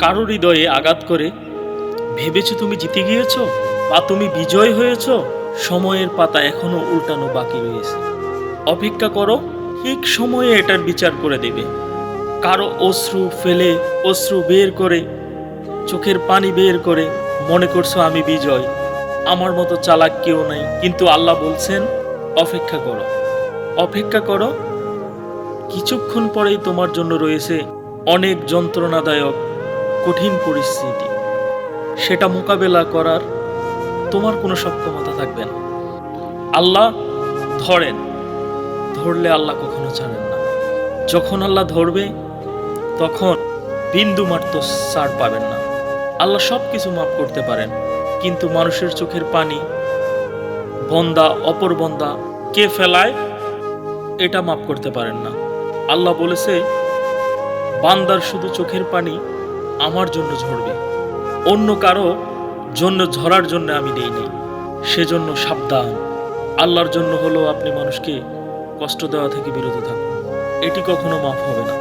কারো হৃদয়ে আঘাত করে ভেবেছো তুমি জিতে গিয়েছো বা তুমি বিজয় হয়েছো? সময়ের পাতা এখনো উল্টানো বাকি রয়েছে। অপেক্ষা করো, ঠিক সময়ে এটার বিচার করে দেবে। কারো অশ্রু ফেলে, অশ্রু বের করে, চোখের পানি বের করে মনে করছো আমি বিজয়, আমার মতো চালাক কেউ নাই। কিন্তু আল্লাহ বলছেন অপেক্ষা করো, অপেক্ষা করো। কিছুক্ষণ পরেই তোমার জন্য রয়েছে অনেক যন্ত্রণাদায়ক কঠিন পরিস্থিতি। সেটা মোকাবেলা করার তোমার কোনো সক্ষমতা থাকবে না। আল্লাহ ধরেন, ধরলে আল্লাহ কখনো ছাড়েন না। যখন আল্লাহ ধরবে তখন বিন্দু মাত্র ছাড় পাবেন না। আল্লাহ সব কিছু মাফ করতে পারেন, কিন্তু মানুষের চোখের পানি বন্দা অপর বন্দা কে ফেলায় এটা মাফ করতে পারেন না। আল্লাহ বলেছে বান্দার শুধু চোখের পানি আমার জন্য ঝরবে, অন্য কারো জন্য ঝরার জন্য আমি দেই নাই। সেজন্য সাবধান। আল্লাহর জন্য হলো আপনি মানুষকে কষ্ট দেওয়া থেকে বিরত থাকুন, এটি কখনো মাফ হবে না।